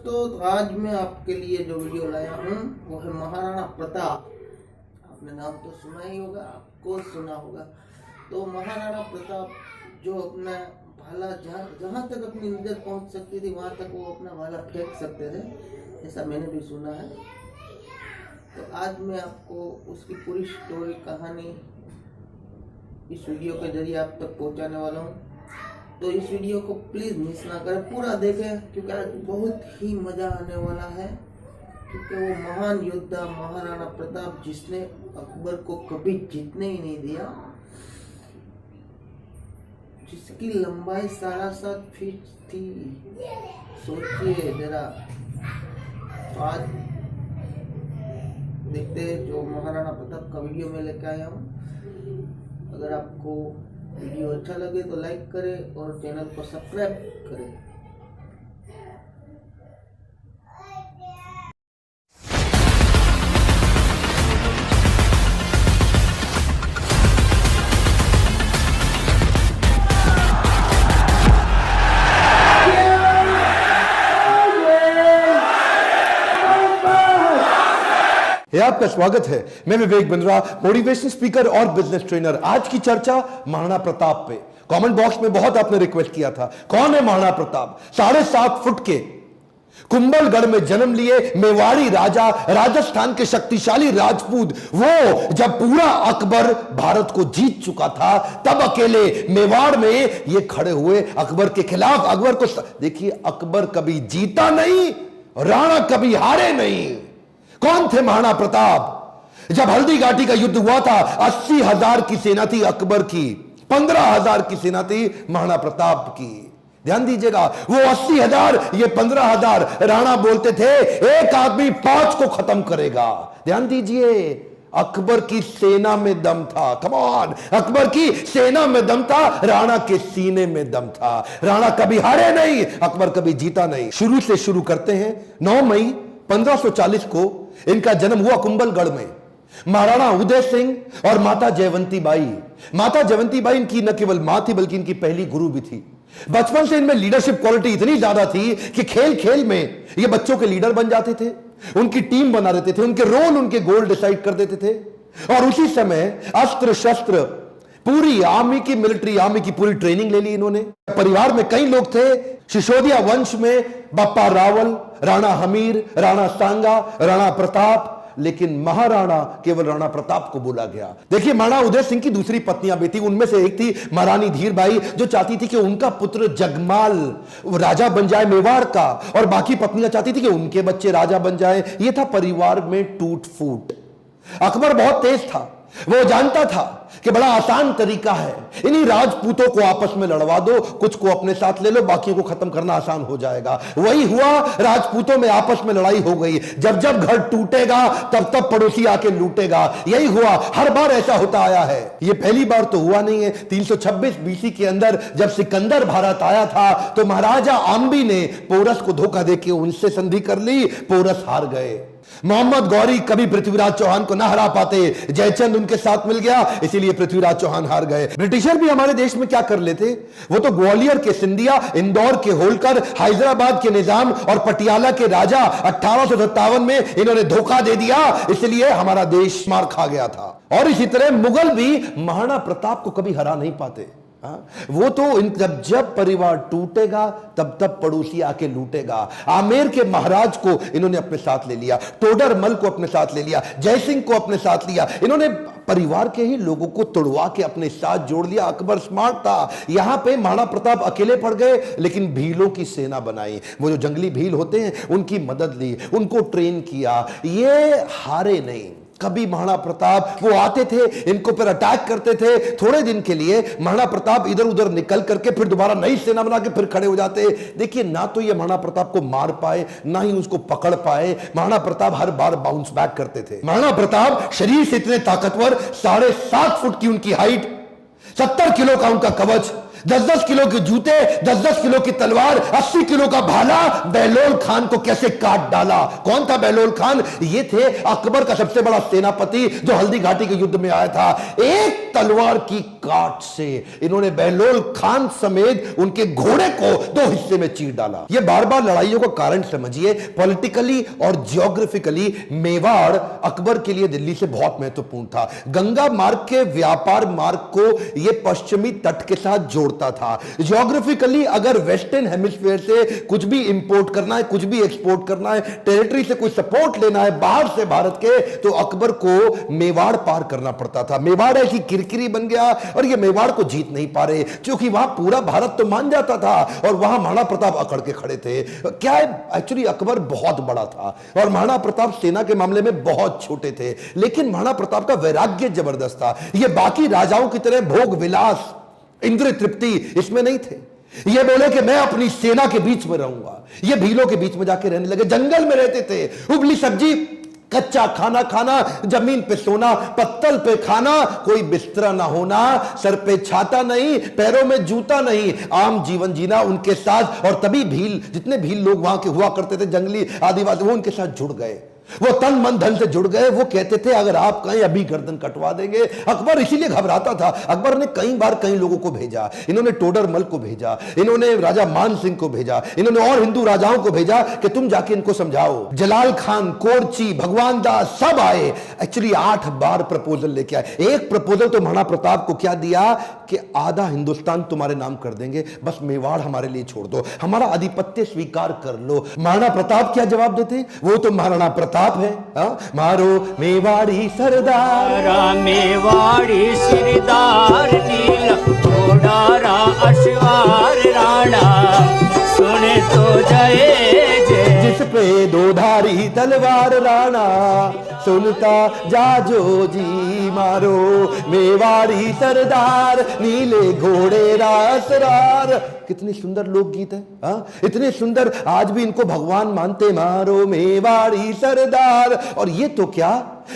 दोस्तों, तो आज मैं आपके लिए जो वीडियो लाया हूँ वो है महाराणा प्रताप। आपने नाम तो सुना ही होगा, आपको सुना होगा। तो महाराणा प्रताप जो अपना भाला जहाँ तक अपनी नजर पहुँच सकती थी वहाँ तक वो अपना भाला फेंक सकते थे, ऐसा मैंने भी सुना है। तो आज मैं आपको उसकी पूरी स्टोरी कहानी इस वीडियो के जरिए आप तक पहुँचाने वाला हूँ। तो इस वीडियो को प्लीज़ मिस ना करें, पूरा देखें, क्योंकि आज बहुत ही मज़ा आने वाला है। क्योंकि वो महान योद्धा महाराणा प्रताप जिसने अकबर को कभी जीतने ही नहीं दिया, जिसकी लंबाई 7.5 फीट थी, सोचिए जरा। तो आज देखते हैं जो महाराणा प्रताप का वीडियो में लेकर आया हूँ। अगर आपको वीडियो अच्छा लगे तो लाइक करें और चैनल को सब्सक्राइब करें। आपका स्वागत है। मैं विवेक बिंद्रा, मोटिवेशन स्पीकर और बिजनेस ट्रेनर। आज की चर्चा महाराणा प्रताप पे। कमेंट बॉक्स में बहुत आपने रिक्वेस्ट किया था, कौन है महाराणा प्रताप? 7.5 फुट के कुंभलगढ़ में जन्म लिए मेवाड़ी राजा, राजस्थान के शक्तिशाली राजपूत। वो जब पूरा अकबर भारत को जीत चुका था तब अकेले मेवाड़ में ये खड़े हुए अकबर के खिलाफ। अकबर को देखिए, अकबर कभी जीता नहीं, राणा कभी हारे नहीं। कौन थे महाराणा प्रताप? जब हल्दी घाटी का युद्ध हुआ था, 80,000 की सेना थी अकबर की, 15,000 की सेना थी महाराणा प्रताप की। ध्यान दीजिएगा, वो 80,000, ये 15,000। राणा बोलते थे एक आदमी 5 को खत्म करेगा। ध्यान दीजिए, अकबर की सेना में दम था। कम ऑन, अकबर की सेना में दम था, राणा के सीने में दम था। राणा कभी हारे नहीं, अकबर कभी जीता नहीं। शुरू से शुरू करते हैं। 9 मई 1540 को इनका जन्म हुआ कुंभलगढ़ में। महाराणा उदय सिंह और माता जयवंती बाई। माता जयवंती बाई इनकी न केवल मां थी बल्कि इनकी पहली गुरु भी थी। बचपन से इनमें लीडरशिप क्वालिटी इतनी ज्यादा थी कि खेल खेल में ये बच्चों के लीडर बन जाते थे, उनकी टीम बना देते थे, उनके रोल उनके गोल डिसाइड कर देते थे। और उसी समय अस्त्र शस्त्र, पूरी आर्मी की, मिलिट्री आर्मी की पूरी ट्रेनिंग ले ली इन्होंने। परिवार में कई लोग थे। सिसोदिया वंश में बप्पा रावल, राणा हमीर, राणा सांगा, राणा प्रताप, लेकिन महाराणा केवल राणा प्रताप को बोला गया। देखिए, महाराणा उदय सिंह की दूसरी पत्नियां भी थी। उनमें से एक थी महारानी धीरबाई, जो चाहती थी कि उनका पुत्र जगमाल राजा बन जाए मेवाड़ का, और बाकी पत्नियां चाहती थी कि उनके बच्चे राजा बन जाए। यह था परिवार में टूट फूट। अकबर बहुत तेज था, वो जानता था कि बड़ा आसान तरीका है, इन्हीं राजपूतों को आपस में लड़वा दो, कुछ को अपने साथ ले लो, बाकियों को खत्म करना आसान हो जाएगा। वही हुआ, राजपूतों में आपस में लड़ाई हो गई। जब जब घर टूटेगा तब तब पड़ोसी आके लूटेगा। यही हुआ, हर बार ऐसा होता आया है। यह पहली बार तो हुआ नहीं है। 326 बीसी के अंदर जब सिकंदर भारत आया था तो महाराजा आम्बी ने पोरस को धोखा देके उनसे संधि कर ली, पोरस हार गए। मोहम्मद गौरी कभी पृथ्वीराज चौहान को ना हरा पाते, जयचंद उनके साथ मिल गया, इसीलिए पृथ्वीराज चौहान हार गए। ब्रिटिशर भी हमारे देश में क्या कर लेते, वो तो ग्वालियर के सिंधिया, इंदौर के होलकर, हैदराबाद के निजाम और पटियाला के राजा 1857 में इन्होंने धोखा दे दिया, इसलिए हमारा देश मार खा गया था। और इसी तरह मुगल भी महाराणा प्रताप को कभी हरा नहीं पाते। वो तो जब परिवार टूटेगा तब तब पड़ोसी आके लूटेगा। आमेर के महाराज को इन्होंने अपने साथ ले लिया, टोडरमल को अपने साथ ले लिया, जयसिंह को अपने साथ लिया। इन्होंने परिवार के ही लोगों को तोड़वा के अपने साथ जोड़ लिया। अकबर स्मार्ट था। यहां पे महाराणा प्रताप अकेले पड़ गए, लेकिन भीलों की सेना बनाई। वो जो जंगली भील होते हैं उनकी मदद ली, उनको ट्रेन किया। ये हारे नहीं कभी महाराणा प्रताप। वो आते थे, इनको पर अटैक करते थे। थोड़े दिन के लिए महाराणा प्रताप इधर उधर निकल करके फिर दोबारा नई सेना बना के फिर खड़े हो जाते। देखिए, ना तो ये महाराणा प्रताप को मार पाए, ना ही उसको पकड़ पाए। महाराणा प्रताप हर बार बाउंस बैक करते थे। महाराणा प्रताप शरीर से इतने ताकतवर, 7.5 फुट की उनकी हाइट, 70 किलो का उनका कवच, 10-10 किलो के जूते, 10-10 किलो की तलवार, 80 किलो का भाला, बहलोल खान को कैसे काट डाला। कौन था बहलोल खान? ये थे अकबर का सबसे बड़ा सेनापति जो हल्दी घाटी के युद्ध में आया था। एक तलवार की काट से इन्होंने बहलोल खान समेत उनके घोड़े को 2 हिस्से में चीर डाला। ये बार बार लड़ाइयों का कारण समझिए। पॉलिटिकली और जियोग्राफिकली मेवाड़ अकबर के लिए दिल्ली से बहुत महत्वपूर्ण था। गंगा मार्ग के व्यापार मार्ग को यह पश्चिमी तट के साथ जोड़ता था। जियोग्राफिकली अगर वेस्टर्न हेमिस्फीयर से कुछ भी इंपोर्ट करना है, कुछ भी एक्सपोर्ट करना है, टेरिटरी से कोई सपोर्ट लेना है बाहर से भारत के, तो अकबर को मेवाड़ पार करना पड़ता था। मेवाड़ ऐसी किरकिरी बन गया और ये मेवाड़ को जीत नहीं पा रहे, क्योंकि वहां पूरा भारत तो मान जाता था और वहां महाराणा प्रताप अकड़ के खड़े थे। क्या है, एक्चुअली अकबर बहुत बड़ा था और महाराणा प्रताप सेना के मामले में बहुत छोटे थे, लेकिन महाराणा प्रताप का वैराग्य जबरदस्त था। ये बाकी राजाओं की तरह भोग विलास, इंद्रिय तृप्ति इसमें नहीं थे। ये बोले कि मैं अपनी सेना के बीच में रहूंगा। ये भीलों के बीच में जाके रहने लगे, जंगल में रहते थे। उबली सब्जी, कच्चा खाना खाना, जमीन पे सोना, पत्तल पे खाना, कोई बिस्तरा ना होना, सर पे छाता नहीं, पैरों में जूता नहीं, आम जीवन जीना उनके साथ। और तभी भील, जितने भील लोग वहां के हुआ करते थे, जंगली आदिवासी, वो उनके साथ जुड़ गए। वो तन मन धन से जुड़ गए। वो कहते थे अगर आप कहीं अभी गर्दन कटवा देंगे। अकबर इसीलिए घबराता था। अकबर ने कई बार कई लोगों को भेजा। इन्होंने टोडरमल को भेजा, इन्होंने राजा मान सिंह को भेजा, इन्होंने और हिंदू राजाओं को भेजा कि तुम जाके इनको समझाओ। जलाल खान, कोरची, भगवान दास सब आए। एक्चुअली 8 बार प्रपोजल लेके आए। एक प्रपोजल तो महाराणा प्रताप को क्या दिया कि आधा हिंदुस्तान तुम्हारे नाम कर देंगे, बस मेवाड़ हमारे लिए छोड़ दो, हमारा आधिपत्य स्वीकार कर लो। महाराणा प्रताप क्या जवाब देते? वो तो महाराणा प्रताप है, मारो मेवाड़ी सरदार, मेवाड़ी सरदार, नील घोड़ा अश्वार राणा, सुने तो जय जय। जिस पे 2 धारी तलवार राणा, सुनता जाजो जी, मारो मेवाड़ी सरदार, नीले घोड़े रासरार। कितनी सुंदर लोकगीत है, इतने सुंदर, आज भी इनको भगवान मानते, मारो मेवाड़ी सरदार। और ये तो क्या,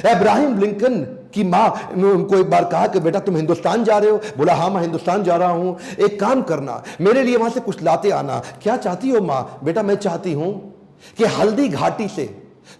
अब्राहम लिंकन की मां ने उनको एक बार कहा कि बेटा तुम हिंदुस्तान जा रहे हो? बोला हाँ मैं हिंदुस्तान जा रहा हूं, एक काम करना मेरे लिए वहां से कुछ लाते आना। क्या चाहती हो मां? बेटा मैं चाहती हूं कि हल्दी घाटी से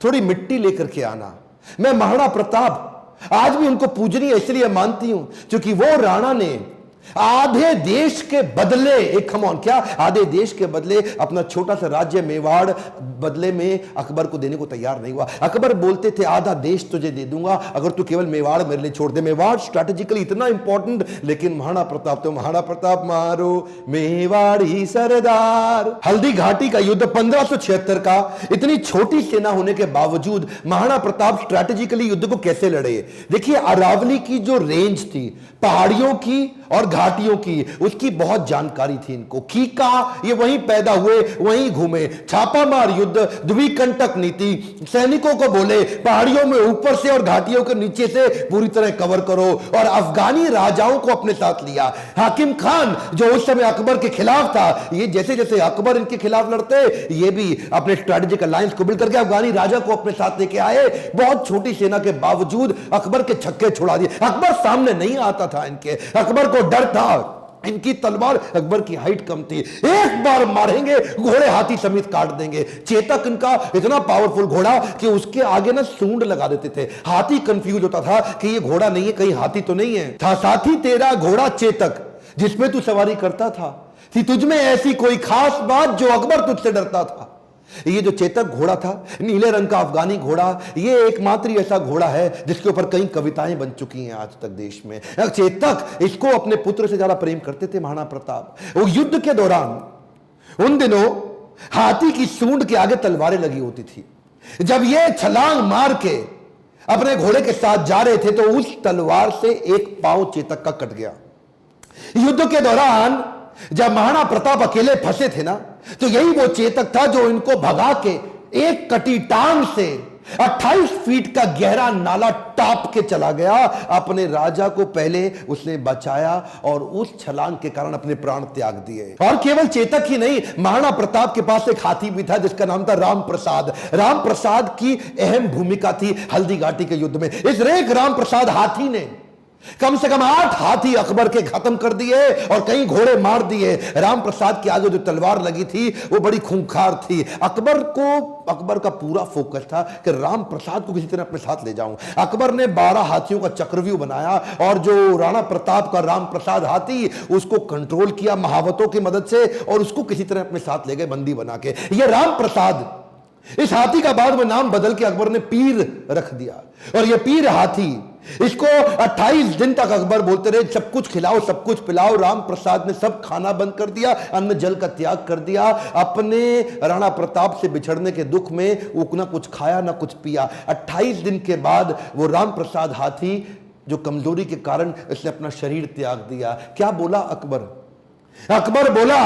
थोड़ी मिट्टी लेकर के आना। मैं महाराणा प्रताप आज भी उनको पूजनीय इसलिए मानती हूं क्योंकि वो राणा ने आधे देश के बदले, एक खमौन क्या, आधे देश के बदले अपना छोटा सा राज्य मेवाड़ बदले में अकबर को देने को तैयार नहीं हुआ। अकबर बोलते थे आधा देश तुझे दे दूंगा अगर तू केवल मेवाड़ मेरे लिए छोड़ दे। मेवाड़ स्ट्रैटेजिकली इतना इंपॉर्टेंट, लेकिन महाराणा प्रताप तो महाराणा प्रताप, मारो मेवाड़ी सरदार। हल्दी घाटी का युद्ध 1576 का, इतनी छोटी सेना होने के बावजूद महाराणा प्रताप स्ट्रैटेजिकली युद्ध को कैसे लड़े? देखिए अरावली की जो रेंज थी, पहाड़ियों की और घाटियों की, उसकी बहुत जानकारी थी इनको। कीका ये वहीं पैदा हुए, वहीं घूमे। छापामार युद्ध, द्विकंटक नीति, सैनिकों को बोले पहाड़ियों में ऊपर से और घाटियों के नीचे से पूरी तरह कवर करो, और अफगानी राजाओं को अपने साथ लिया। हाकिम खान जो उस समय अकबर के खिलाफ था, ये जैसे जैसे अकबर इनके खिलाफ लड़ते, ये भी अपने स्ट्रैटेजिक अलायंस को बिल्ड करके अफगानी राजा को अपने साथ लेके आए। बहुत छोटी सेना के बावजूद अकबर के छक्के छुड़ा दिए। अकबर सामने नहीं आता था इनके, अकबर को डर था। इनकी तलवार, अकबर की हाइट कम थी, एक बार मारेंगे घोड़े हाथी समेत काट देंगे। चेतक इनका इतना पावरफुल घोड़ा कि उसके आगे ना सूंड लगा देते थे। हाथी कंफ्यूज होता था कि ये घोड़ा नहीं है, कहीं हाथी तो नहीं है। था साथी तेरा घोड़ा चेतक जिसमें तू सवारी करता था, थी तुझमें ऐसी कोई खास बात जो अकबर तुझसे डरता था। ये जो चेतक घोड़ा था, नीले रंग का अफगानी घोड़ा, ये एकमात्र ऐसा घोड़ा है जिसके ऊपर कई कविताएं बन चुकी हैं आज तक देश में। चेतक, इसको अपने पुत्र से ज्यादा प्रेम करते थे महाराणा प्रताप। वो युद्ध के दौरान उन दिनों हाथी की सूंड के आगे तलवारें लगी होती थी। जब ये छलांग मार के अपने घोड़े के साथ जा रहे थे तो उस तलवार से एक पांव चेतक का कट गया। युद्ध के दौरान जब महाराणा प्रताप अकेले फंसे थे ना, तो यही वो चेतक था जो इनको भगा के एक कटी टांग से 28 फीट का गहरा नाला टाप के चला गया। अपने राजा को पहले उसने बचाया और उस छलांग के कारण अपने प्राण त्याग दिए। और केवल चेतक ही नहीं, महाराणा प्रताप के पास एक हाथी भी था जिसका नाम था राम प्रसाद। राम प्रसाद की अहम भूमिका थी हल्दी घाटी के युद्ध में। इस रेख राम प्रसाद हाथी ने कम से कम 8 हाथी अकबर के खत्म कर दिए और कई घोड़े मार दिए। राम प्रसाद के आगे जो तलवार लगी थी वो बड़ी खूंखार थी। अकबर का पूरा फोकस था कि राम प्रसाद को किसी तरह अपने साथ ले जाऊं। अकबर ने 12 हाथियों का चक्रव्यूह बनाया और जो राणा प्रताप का राम प्रसाद हाथी उसको कंट्रोल किया महावतों की मदद से और उसको किसी तरह अपने साथ ले गए बंदी बना के। यह राम प्रसाद, इस हाथी का बाद में नाम बदल के अकबर ने पीर रख दिया और यह पीर हाथी, इसको 28 दिन तक अकबर बोलते रहे सब कुछ खिलाओ सब कुछ पिलाओ। राम प्रसाद ने सब खाना बंद कर दिया, अन्न जल का त्याग कर दिया। अपने राणा प्रताप से बिछड़ने के दुख में वो ना कुछ खाया ना कुछ पिया। 28 दिन के बाद वो राम प्रसाद हाथी जो कमजोरी के कारण इसने अपना शरीर त्याग दिया। क्या बोला अकबर बोला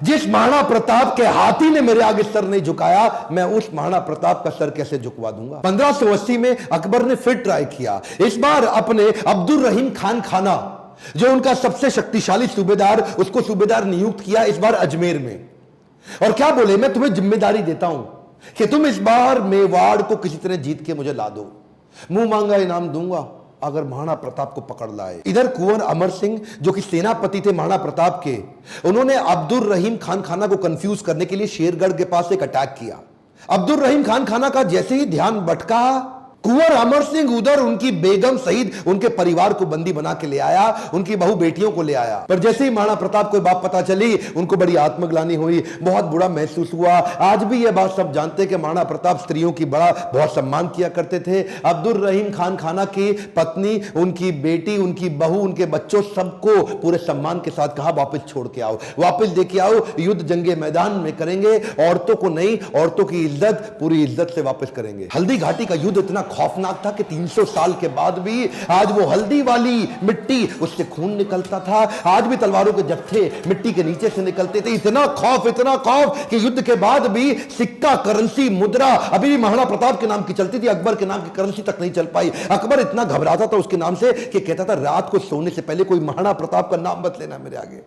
जिस महाराणा प्रताप के हाथी ने मेरे आगे सर नहीं झुकाया, मैं उस महाराणा प्रताप का सर कैसे झुकवा दूंगा। 1580 में अकबर ने फिर ट्राई किया। इस बार अपने अब्दुल रहीम खान खाना, जो उनका सबसे शक्तिशाली सूबेदार, उसको सूबेदार नियुक्त किया इस बार अजमेर में। और क्या बोले, मैं तुम्हें जिम्मेदारी देता हूं कि तुम इस बार मेवाड़ को किसी तरह जीत के मुझे ला दो, मुंह मांगा इनाम दूंगा अगर महाराणा प्रताप को पकड़ लाए। इधर कुंवर अमर सिंह जो कि सेनापति थे महाराणा प्रताप के, उन्होंने अब्दुल रहीम खान खाना को कंफ्यूज करने के लिए शेरगढ़ के पास एक अटैक किया। अब्दुल रहीम खान खाना का जैसे ही ध्यान भटका, कुंवर अमर सिंह उधर उनकी बेगम सहित उनके परिवार को बंदी बना के ले आया, उनकी बहु बेटियों को ले आया। पर जैसे ही महाराणा प्रताप को बात पता चली, उनको बड़ी आत्मग्लानि हुई, बहुत बुरा महसूस हुआ। आज भी यह बात सब जानते हैं कि महाराणा प्रताप स्त्रियों की बहुत सम्मान किया करते थे। अब्दुल रहीम खान खाना की पत्नी, उनकी बेटी, उनकी बहू, उनके बच्चों, सबको पूरे सम्मान के साथ कहा वापस छोड़ के आओ, वापस लेके आओ, युद्ध जंगे मैदान में करेंगे, औरतों को नहीं, औरतों की इज्जत पूरी इज्जत से वापस करेंगे। हल्दी घाटी का युद्ध इतना खौफनाक था कि 300 साल के बाद भी आज वो हल्दी वाली मिट्टी, उससे खून निकलता था। आज भी तलवारों के जत्थे मिट्टी के नीचे से निकलते थे। इतना खौफ कि युद्ध के बाद भी सिक्का, करेंसी, मुद्रा अभी भी महाराणा प्रताप के नाम की चलती थी, अकबर के नाम की करेंसी तक नहीं चल पाई। अकबर इतना घबराता था उसके नाम से कि कहता था रात को सोने से पहले कोई महाराणा प्रताप का नाम मत लेना मेरे आगे।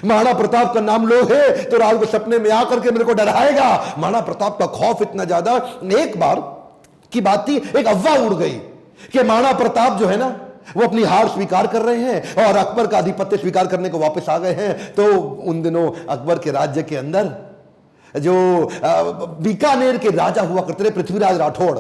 महाराणा प्रताप का नाम लो है तो रात को सपने में आकर के मेरे को डराएगा। महाराणा प्रताप का खौफ इतना ज्यादा। एक बार की बात थी, एक अफवाह उड़ गई कि महाराणा प्रताप जो है ना वो अपनी हार स्वीकार कर रहे हैं और अकबर का आधिपत्य स्वीकार करने को वापस आ गए हैं। तो उन दिनों अकबर के राज्य के अंदर जो बीकानेर के राजा हुआ करते थे पृथ्वीराज राठौड़,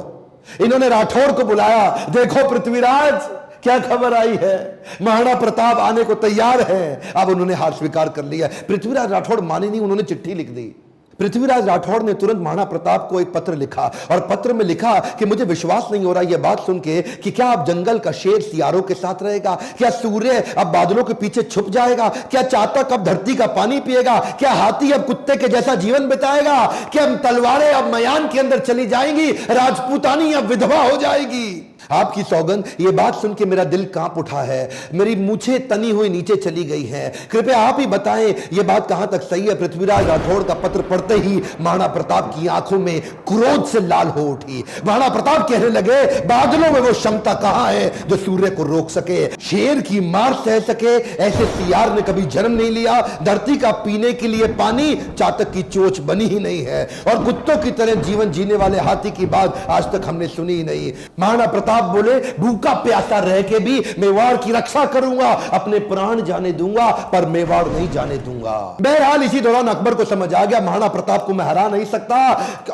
इन्होंने राठौड़ को बुलाया, देखो पृथ्वीराज क्या खबर आई है, महाराणा प्रताप आने को तैयार है। अब उन्होंने हार स्वीकार कर लिया। पृथ्वीराज राठौड़ माने नहीं, उन्होंने चिट्ठी लिख दी। पृथ्वीराज राठौड़ ने तुरंत महाराणा प्रताप को एक पत्र लिखा और पत्र में लिखा कि मुझे विश्वास नहीं हो रहा यह बात सुन के कि क्या अब जंगल का शेर सियारों के साथ रहेगा, क्या सूर्य अब बादलों के पीछे छुप जाएगा, क्या चातक अब धरती का पानी पिएगा, क्या हाथी अब कुत्ते के जैसा जीवन बिताएगा, क्या तलवारें अब मयान के अंदर चली जाएंगी, राजपूतानी अब विधवा हो जाएगी। आपकी सौगंध, ये बात सुन के मेरा दिल कांप उठा है, मेरी मूछें तनी हुई नीचे चली गई हैं। कृपया आप ही बताएं ये बात कहां तक सही है। पृथ्वीराज राठौड़ का पत्र पढ़ते ही महाराणा प्रताप की आंखों में क्रोध से लाल हो उठी। महाराणा प्रताप कहने लगे, बादलों में वो क्षमता कहां है जो सूर्य को रोक सके, शेर की मार सह सके, ऐसे सियार ने कभी जन्म नहीं लिया। धरती का पीने के लिए पानी चातक की चोंच बनी ही नहीं है और कुत्तों की तरह जीवन जीने वाले हाथी की बात आज तक हमने सुनी ही नहीं। महाराणा प्रताप बोले, भूखा प्यासा रह के भी मेवाड़ की रक्षा करूंगा, अपने प्राण जाने दूंगा पर मेवाड़ नहीं जाने दूंगा। बहरहाल इसी दौरान अकबर को समझ आ गया महाराणा प्रताप को मैं हरा नहीं सकता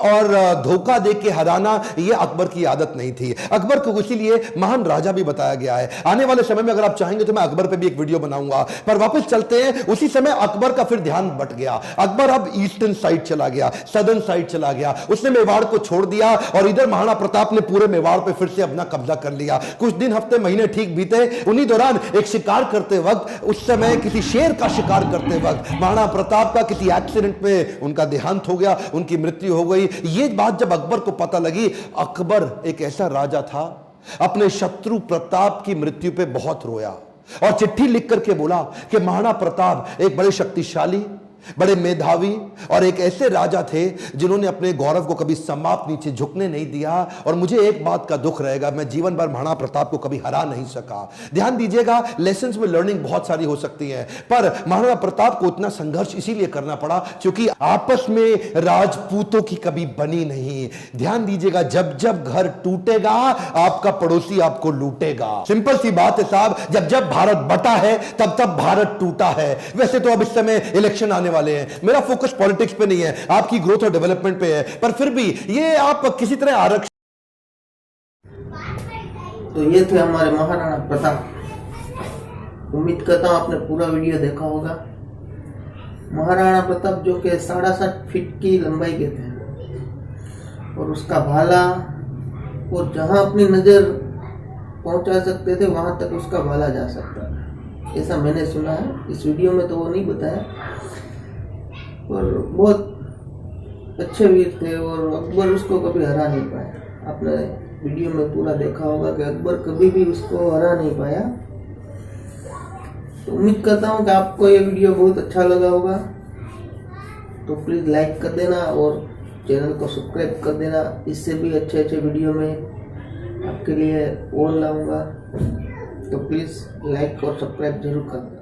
और धोखा दे के हराना यह अकबर की आदत नहीं थी। अकबर को इसीलिए महान राजा भी बताया गया है। आने वाले समय में अगर आप चाहेंगे तो मैं अकबर पे भी एक वीडियो बनाऊंगा। पर वापस चलते हैं, उसी समय अकबर का फिर ध्यान बट गया। अकबर अब ईस्टर्न साइड चला गया, सदर्न साइड चला गया, उसने मेवाड़ को छोड़ दिया और इधर महाराणा प्रताप ने पूरे मेवाड़ पे फिर से अपना कब्जा कर लिया। कुछ दिन, हफ्ते, महीने ठीक बीते। उन्हीं दौरान एक शिकार करते वक्त, उस समय किसी शेर का शिकार करते वक्त महाराणा प्रताप का किसी एक्सीडेंट में उनका देहांत हो गया, उनकी मृत्यु हो गई। ये बात जब अकबर को पता लगी, अकबर एक ऐसा राजा था, अपने शत्रु प्रताप की मृत्यु पे बहुत रोया और चिट्ठी लिख करके बोला कि महाराणा प्रताप एक बड़े शक्तिशाली, बड़े मेधावी और एक ऐसे राजा थे जिन्होंने अपने गौरव को कभी समाप्त नीचे झुकने नहीं दिया। और मुझे एक बात का दुख रहेगा, मैं जीवन भर महाराणा प्रताप को कभी हरा नहीं सका। ध्यान दीजिएगा, लेसन्स में लर्निंग बहुत सारी हो सकती है, पर महाराणा प्रताप को इतना संघर्ष इसीलिए करना पड़ा क्योंकि आपस में राजपूतों की कभी बनी नहीं। ध्यान दीजिएगा, जब जब घर टूटेगा आपका पड़ोसी आपको लूटेगा। सिंपल सी बात है साहब, जब जब भारत बटा है तब तब भारत टूटा है। वैसे तो अब इस समय इलेक्शन आने वाले हैं, मेरा फोकस पॉलिटिक्स पे नहीं है, आपकी ग्रोथ और डेवलपमेंट पे है, पर फिर भी ये आप किसी तरह आरक्षण। तो ये थे हमारे महाराणा प्रताप। उम्मीद करता हूँ आपने पूरा वीडियो देखा होगा। महाराणा प्रताप जो कि 7.5 फीट की लंबाई के थे और उसका भाला, और जहां अपनी नजर पहुंचा सकते थे वहां तक उसका भाला जा सकता था, ऐसा मैंने सुना है। इस वीडियो में तो वो नहीं बताया, और बहुत अच्छे वीर थे और अकबर उसको कभी हरा नहीं पाया। आपने वीडियो में पूरा देखा होगा कि अकबर कभी भी उसको हरा नहीं पाया। तो उम्मीद करता हूँ कि आपको ये वीडियो बहुत अच्छा लगा होगा, तो प्लीज़ लाइक कर देना और चैनल को सब्सक्राइब कर देना। इससे भी अच्छे अच्छे वीडियो में आपके लिए और लाऊंगा, तो प्लीज़ लाइक और सब्सक्राइब जरूर कर देना।